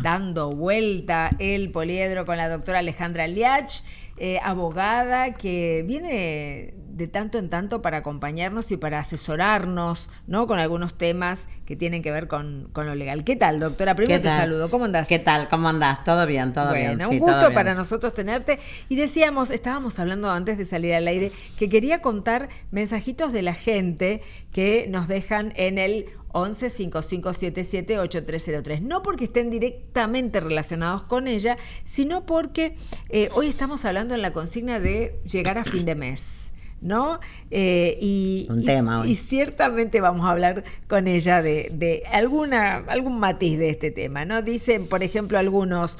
dando vuelta el poliedro con la doctora Alejandra Liach, abogada que viene de tanto en tanto para acompañarnos y para asesorarnos, ¿no?, con algunos temas que tienen que ver con lo legal. ¿Qué tal, doctora? Primero te saludo. ¿Cómo andás? ¿Qué tal? ¿Cómo andás? ¿Todo bien? ¿Todo bien? Bueno, un gusto para nosotros tenerte. Y estábamos hablando antes de salir al aire, que quería contar mensajitos de la gente que nos dejan en el 11 5577 8303. No porque estén directamente relacionados con ella, sino porque hoy estamos hablando en la consigna de llegar a fin de mes, ¿no? Un tema hoy. Y ciertamente vamos a hablar con ella de algún matiz de este tema, ¿no? Dicen, por ejemplo, algunos...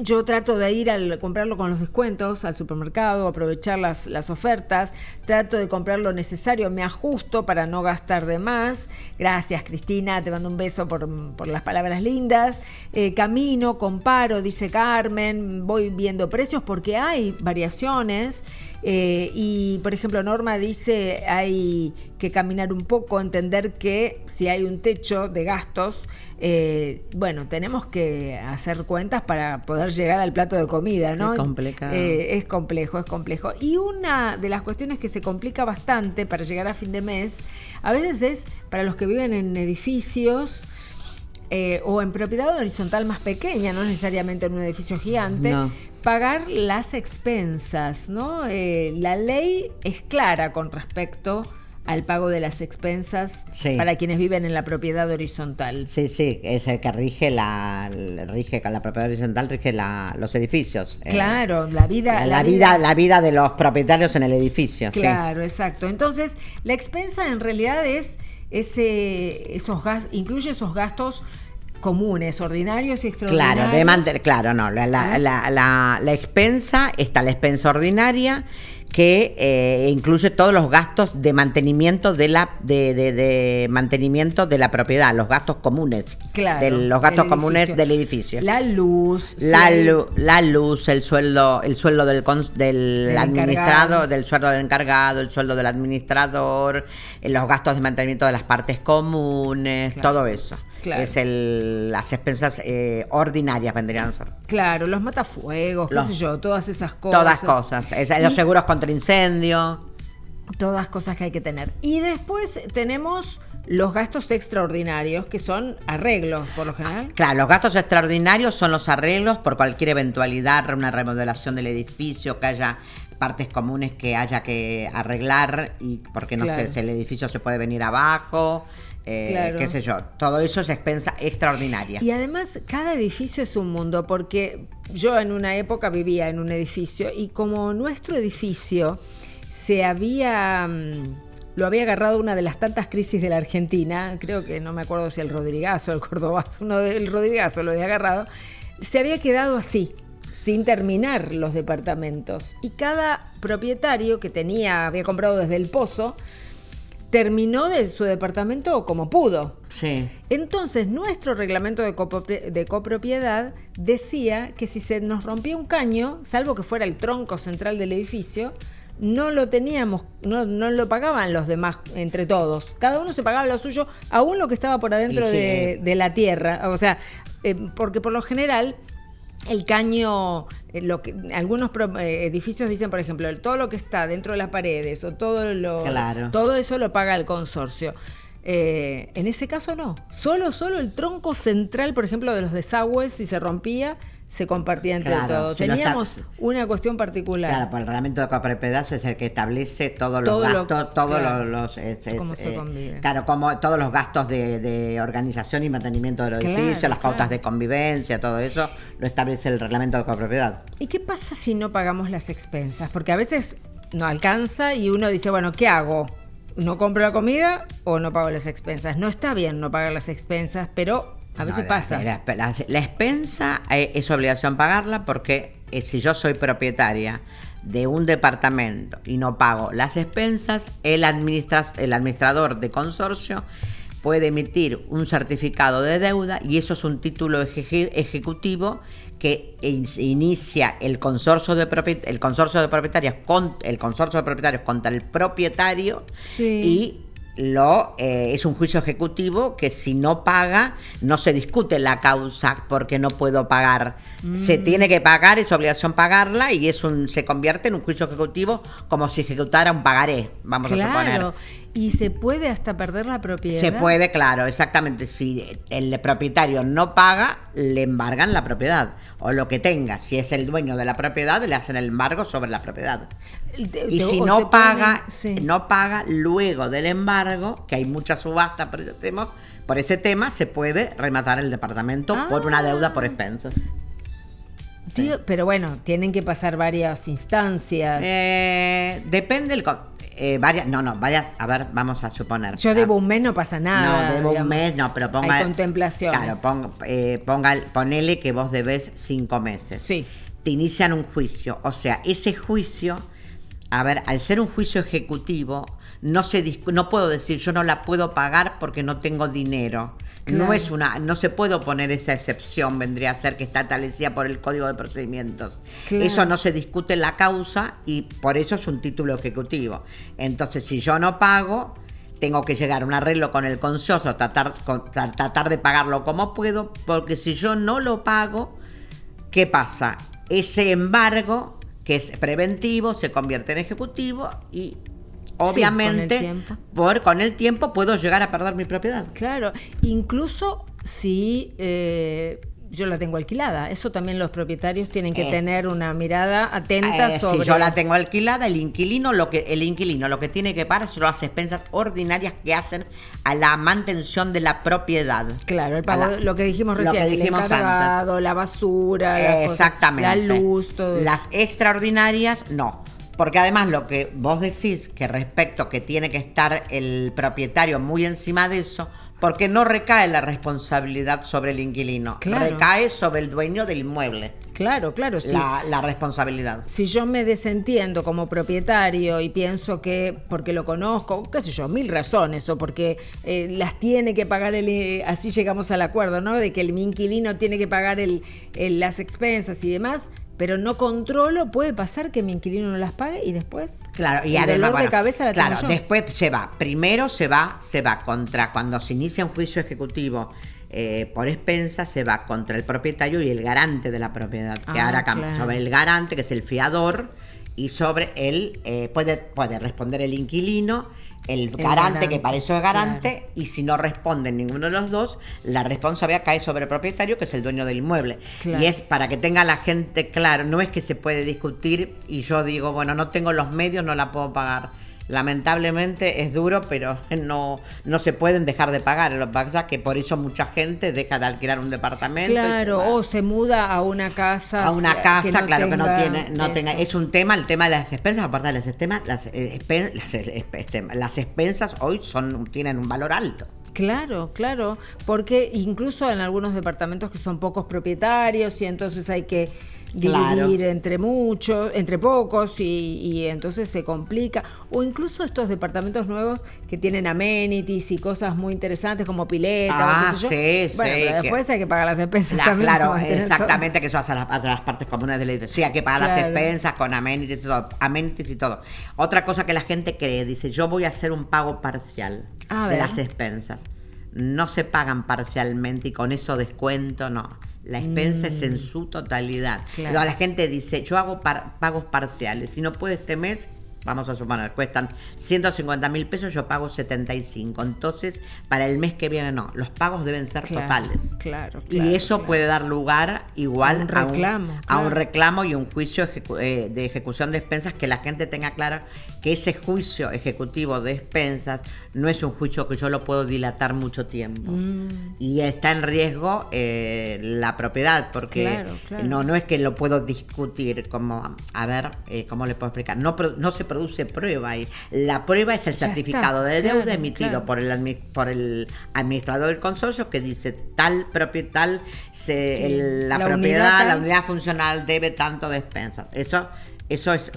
yo trato de ir a comprarlo con los descuentos al supermercado, aprovechar las ofertas, trato de comprar lo necesario, me ajusto para no gastar de más. Gracias, Cristina, te mando un beso por las palabras lindas. Camino, comparo, dice Carmen, voy viendo precios porque hay variaciones. Y por ejemplo Norma dice hay que caminar un poco, entender que si hay un techo de gastos, bueno, tenemos que hacer cuentas para poder llegar al plato de comida, ¿no? Es complicado. Es complejo. Y una de las cuestiones que se complica bastante para llegar a fin de mes, a veces es para los que viven en edificios o en propiedad horizontal más pequeña, no necesariamente en un edificio gigante, no. Pagar las expensas, ¿no? La ley es clara con respecto al pago de las expensas, sí, para quienes viven en la propiedad horizontal. Sí, es el que rige con la propiedad horizontal, rige los edificios. Claro, la vida de los propietarios en el edificio. Claro, sí. Exacto. Entonces, la expensa en realidad es esos gastos, incluye esos gastos comunes, ordinarios y extraordinarios. La expensa, está la expensa ordinaria, que incluye todos los gastos de mantenimiento de mantenimiento de la propiedad, los gastos comunes, los gastos comunes del edificio. La luz, la luz, el sueldo del administrado, del sueldo del encargado, el sueldo del administrador, los gastos de mantenimiento de las partes comunes, todo eso. Claro. Es las expensas ordinarias vendrían a ser. Claro, los matafuegos, qué sé yo, todas esas cosas. Los seguros contra incendio. Todas cosas que hay que tener. Y después tenemos los gastos extraordinarios, que son arreglos, por lo general. Claro, los gastos extraordinarios son los arreglos por cualquier eventualidad, una remodelación del edificio, que haya partes comunes que haya que arreglar, y porque no sé si el edificio se puede venir abajo. Qué sé yo, todo eso es expensa extraordinaria. Y además cada edificio es un mundo, porque yo en una época vivía en un edificio y como nuestro edificio lo había agarrado una de las tantas crisis de la Argentina, creo que no me acuerdo si el Rodrigazo o el Cordobazo, el Rodrigazo lo había agarrado, se había quedado así, sin terminar los departamentos, y cada propietario que había comprado desde el pozo, terminó de su departamento como pudo. Sí. Entonces, nuestro reglamento de copropiedad decía que si se nos rompía un caño, salvo que fuera el tronco central del edificio, no lo teníamos, no lo pagaban los demás entre todos. Cada uno se pagaba lo suyo, aún lo que estaba por adentro de la tierra. O sea, porque por lo general el caño, algunos edificios dicen, por ejemplo, todo lo que está dentro de las paredes o todo eso lo paga el consorcio. En ese caso no, solo el tronco central, por ejemplo, de los desagües, si se rompía, se compartía entre todos. Teníamos una cuestión particular. Claro, por el reglamento de copropiedad es el que establece todos los gastos, cómo se convive. Claro, como todos los gastos de organización y mantenimiento del edificio, las pautas de convivencia, todo eso lo establece el reglamento de copropiedad. ¿Y qué pasa si no pagamos las expensas? Porque a veces no alcanza y uno dice, bueno, ¿qué hago? ¿No compro la comida o no pago las expensas? No está bien no pagar las expensas, pero a veces pasa. La expensa es obligación pagarla, porque si yo soy propietaria de un departamento y no pago las expensas, el administrador de consorcio puede emitir un certificado de deuda, y eso es un título ejecutivo que inicia el consorcio de propietarios contra el propietario, y es un juicio ejecutivo que si no paga, no se discute la causa porque no puedo pagar. Se tiene que pagar, es obligación pagarla y se convierte en un juicio ejecutivo como si ejecutara un pagaré, vamos a suponer. Y se puede hasta perder la propiedad. Se puede, claro, exactamente. Si el propietario no paga, le embargan la propiedad. O lo que tenga. Si es el dueño de la propiedad, le hacen el embargo sobre la propiedad. Y si no paga, luego del embargo, que hay muchas subastas por ese tema, se puede rematar el departamento por una deuda por expensas. Sí. Pero bueno, tienen que pasar varias instancias. Depende del... varias, a ver, vamos a suponer. Yo debo un mes, no pasa nada. No, debo un mes, no, pero ponga... Hay contemplaciones. Claro, ponele que vos debes 5 meses. Sí. Te inician un juicio, o sea, ese juicio, a ver, al ser un juicio ejecutivo, no puedo decir yo no la puedo pagar porque no tengo dinero. Claro. No se puede poner esa excepción, vendría a ser que está establecida por el Código de Procedimientos. Claro. Eso no se discute en la causa y por eso es un título ejecutivo. Entonces, si yo no pago, tengo que llegar a un arreglo con el consorcio, tratar de pagarlo como puedo, porque si yo no lo pago, ¿qué pasa? Ese embargo, que es preventivo, se convierte en ejecutivo y... obviamente, con el tiempo puedo llegar a perder mi propiedad. Claro, incluso si yo la tengo alquilada, eso también los propietarios tienen que tener una mirada atenta sobre... Si yo la tengo alquilada, el inquilino lo que tiene que pagar son las expensas ordinarias que hacen a la mantención de la propiedad. Claro, el pago, lo que dijimos recién, el encargado, antes. La basura, exactamente. La luz, todo. Las extraordinarias, no. Porque además lo que vos decís que respecto que tiene que estar el propietario muy encima de eso, porque no recae la responsabilidad sobre el inquilino, recae sobre el dueño del inmueble. Claro, sí. La responsabilidad. Si yo me desentiendo como propietario y pienso que, porque lo conozco, qué sé yo, 1000 razones, o porque las tiene que pagar así llegamos al acuerdo, ¿no? De que mi inquilino tiene que pagar las expensas y demás, pero no controlo, puede pasar que mi inquilino no las pague y después y además, dolor de cabeza la tengo yo. Después primero se va contra, cuando se inicia un juicio ejecutivo por expensas, se va contra el propietario y el garante de la propiedad, que ahora cambia sobre el garante, que es el fiador, y sobre él puede responder el inquilino, el garante, que para eso es garante, y si no responden ninguno de los dos, la responsabilidad cae sobre el propietario, que es el dueño del inmueble. Y es para que tenga la gente claro, no es que se puede discutir y yo digo, bueno, no tengo los medios, no la puedo pagar. Lamentablemente es duro, pero no se pueden dejar de pagar. Lo que pasa es que por eso mucha gente deja de alquilar un departamento. Claro, o se muda a una casa. A una casa, que no tenga. Es un tema, el tema de las expensas, aparte de las expensas hoy tienen un valor alto. Claro, porque incluso en algunos departamentos que son pocos propietarios y entonces hay que dividir entre pocos y entonces se complica, o incluso estos departamentos nuevos que tienen amenities y cosas muy interesantes como pileta, sí, pero después hay que pagar las expensas también. Claro, exactamente, que eso hace a las partes comunes del edificio. Sí, hay que pagar las expensas con amenities y todo. Otra cosa que la gente cree, dice, yo voy a hacer un pago parcial de las expensas. No se pagan parcialmente y con eso descuento, no. La expensa es en su totalidad. Claro. La gente dice, yo hago pagos parciales. Si no puedo este mes, vamos a suponer, cuestan 150.000 pesos, yo pago 75. Entonces, para el mes que viene, no. Los pagos deben ser totales. Y eso puede dar lugar igual a un reclamo y un juicio de ejecución de expensas, que la gente tenga clara que ese juicio ejecutivo de expensas no es un juicio que yo lo puedo dilatar mucho tiempo. Y está en riesgo la propiedad, porque no es que lo puedo discutir como, a ver, ¿cómo le puedo explicar? No se produce prueba y la prueba es el certificado de deuda emitido por el administrador del consorcio, que dice la propiedad, la unidad funcional debe tanto de expensas. Eso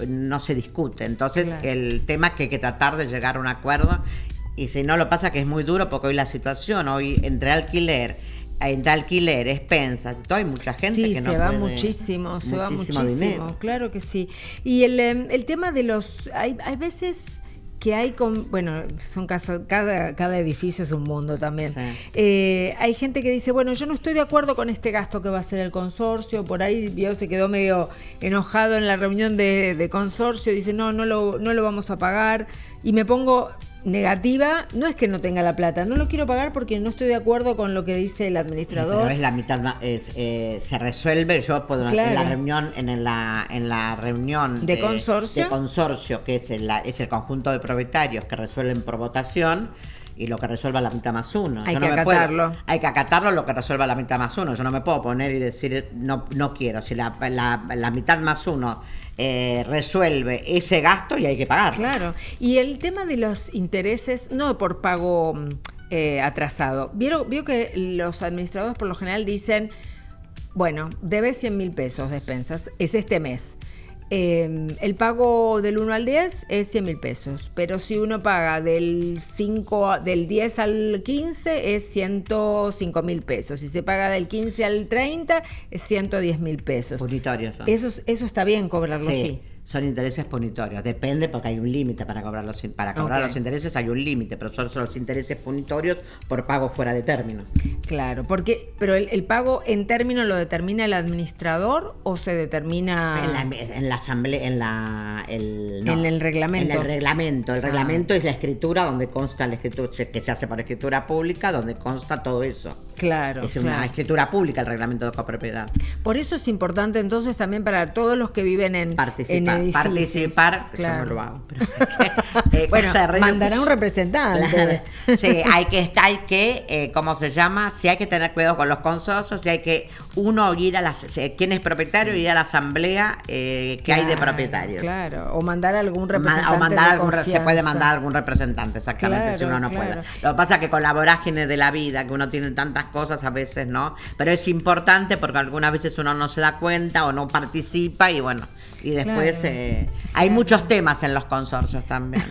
no se discute. Entonces el tema es que hay que tratar de llegar a un acuerdo, y si no, lo pasa que es muy duro, porque hoy la situación, entre alquiler, expensas, todo, hay mucha gente que no puede. Se va muchísimo dinero. Claro que sí. Y el tema de hay veces que hay bueno, son cada edificio es un mundo también. Sí. Hay gente que dice, bueno, yo no estoy de acuerdo con este gasto que va a hacer el consorcio, por ahí se quedó medio enojado en la reunión de consorcio, dice, no lo vamos a pagar, y me pongo negativa. No es que no tenga la plata, no lo quiero pagar porque no estoy de acuerdo con lo que dice el administrador. Pero es la mitad, se resuelve. Yo puedo, claro, en la reunión de consorcio, que es el conjunto de propietarios que resuelven por votación, y lo que resuelva la mitad más uno. Hay que acatarlo. Hay que acatarlo, lo que resuelva la mitad más uno. Yo no me puedo poner y decir no quiero. Si la mitad más uno resuelve ese gasto, y hay que pagarlo. Claro. Y el tema de los intereses, no por pago atrasado. Vio que los administradores por lo general dicen, bueno, debes 100.000 pesos de expensas, es este mes. El pago del 1 al 10 es 100.000 pesos, pero si uno paga del 10 al 15 es 105.000 pesos, si se paga del 15 al 30 es 110.000 pesos. Punitorios son. Eso está bien cobrarlo así. Son intereses punitorios, depende porque hay un límite para cobrar los intereses, hay un límite, pero son los intereses punitorios por pago fuera de término. Claro, pero el pago en término lo determina el administrador o se determina en la asamblea, en el reglamento. En el reglamento. El reglamento es la escritura donde consta la escritura que se hace por escritura pública, donde consta todo eso. Claro. Es una escritura pública el reglamento de copropiedad. Por eso es importante entonces también para todos los que viven en participar, claro. Yo no lo hago. Bueno, mandará un representante. Claro. Sí, hay que ¿cómo se llama? Sí, hay que tener cuidado con los consorcios, y hay que ir a quien es propietario, ir a la asamblea que hay de propietarios. Claro, o mandar algún representante. Se puede mandar algún representante, exactamente, claro, si uno no puede. Lo que pasa es que con la vorágine de la vida, que uno tiene tantas cosas, a veces no, pero es importante porque algunas veces uno no se da cuenta o no participa, y bueno, y después hay muchos temas en los consorcios también.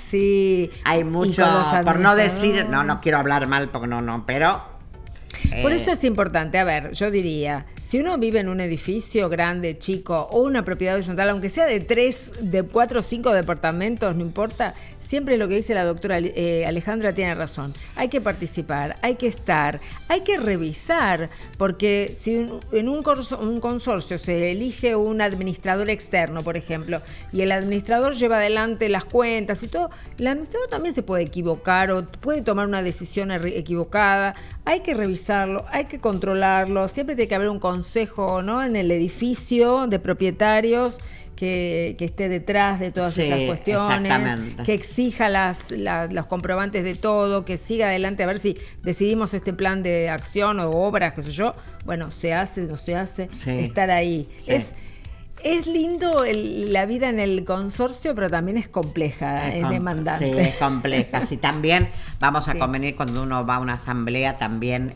Sí. Hay muchos, por no decir, no quiero hablar mal porque pero por eso es importante, a ver, yo diría, si uno vive en un edificio grande, chico, o una propiedad horizontal, aunque sea de 3, de 4 o 5 departamentos, no importa, siempre lo que dice la doctora Alejandra tiene razón. Hay que participar, hay que estar, hay que revisar, porque si en un consorcio se elige un administrador externo, por ejemplo, y el administrador lleva adelante las cuentas y todo, el administrador también se puede equivocar o puede tomar una decisión equivocada. Hay que revisarlo, hay que controlarlo, siempre tiene que haber un consejo, ¿no?, en el edificio de propietarios que esté detrás de todas esas cuestiones, que exija los comprobantes de todo, que siga adelante a ver si decidimos este plan de acción o obras, qué sé yo, bueno, se hace, no se hace, estar ahí. Sí. Es lindo la vida en el consorcio, pero también es compleja, es demandante. Sí, es compleja. Sí, también vamos a convenir cuando uno va a una asamblea, también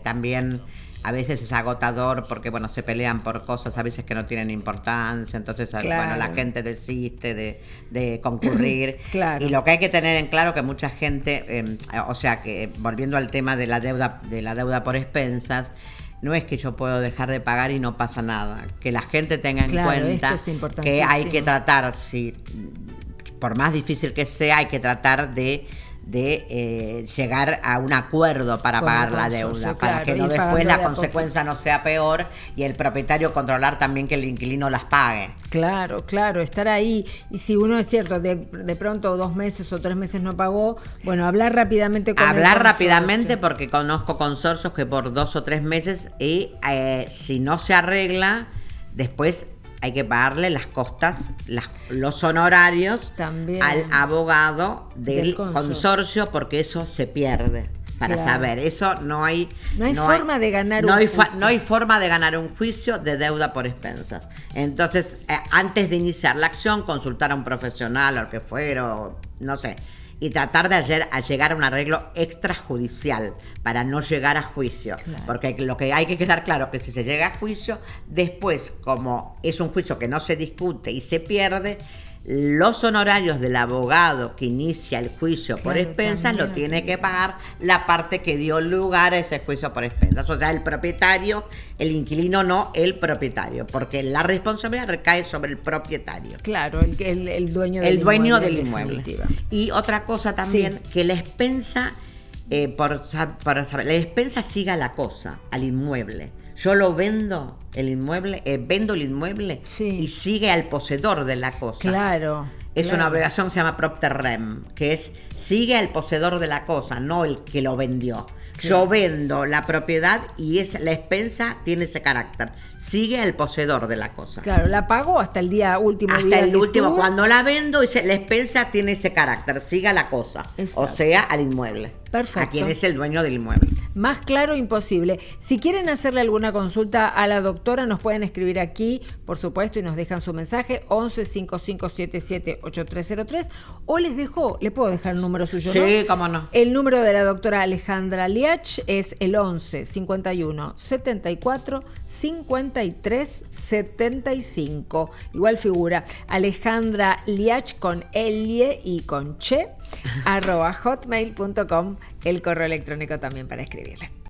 también a veces es agotador porque, bueno, se pelean por cosas a veces que no tienen importancia, entonces, bueno, la gente desiste de concurrir. Claro. Y lo que hay que tener en claro que mucha gente, o sea, que volviendo al tema de la deuda por expensas, no es que yo puedo dejar de pagar y no pasa nada. Que la gente tenga en cuenta que hay que tratar, por más difícil que sea, hay que tratar de llegar a un acuerdo para pagar la deuda, para que no después la consecuencia no sea peor, y el propietario controlar también que el inquilino las pague. Claro, estar ahí. Y si uno, es cierto, de pronto 2 meses o 3 meses no pagó, bueno, hablar rápidamente con porque conozco consorcios que por 2 o 3 meses y si no se arregla, después hay que pagarle las costas, los honorarios también al abogado del consorcio, porque eso se pierde. Para saber, eso no hay forma de ganar un juicio. No hay forma de ganar un juicio de deuda por expensas. Entonces, antes de iniciar la acción, consultar a un profesional o lo que fuera, o no sé, y tratar de llegar a un arreglo extrajudicial para no llegar a juicio. Claro. Porque lo que hay que quedar claro es que si se llega a juicio, después, como es un juicio que no se discute y se pierde, los honorarios del abogado que inicia el juicio por Claro, expensas también lo tiene que pagar la parte que dio lugar a ese juicio por expensas. O sea, el propietario, el inquilino no, el propietario, porque la responsabilidad recae sobre el propietario. Claro, el dueño del El dueño inmueble, del en inmueble. definitiva. Y otra cosa también, que la expensa, para saber, la expensa siga la cosa, al inmueble. Yo lo vendo, vendo el inmueble Sí. y sigue al poseedor de la cosa. Claro. Es claro. una obligación que se llama propter rem, que es sigue al poseedor de la cosa, no el que lo vendió. Claro. Yo vendo la propiedad y la expensa tiene ese carácter. Sigue al poseedor de la cosa. Claro, la pago hasta el último día. Hasta el que último, estuvo. cuando la vendo, la expensa tiene ese carácter, siga la cosa. Exacto. O sea, al inmueble. Perfecto. A quien es el dueño del inmueble. Más claro imposible. Si quieren hacerle alguna consulta a la doctora, nos pueden escribir aquí, por supuesto, y nos dejan su mensaje, 11 5577 8303, o les puedo dejar el número suyo, ¿no? Sí, cómo no. El número de la doctora Alejandra Liach es el 11 51 74 53 75. Igual figura Alejandra Liach con Elie y con Che @hotmail.com, el correo electrónico también para escribirle.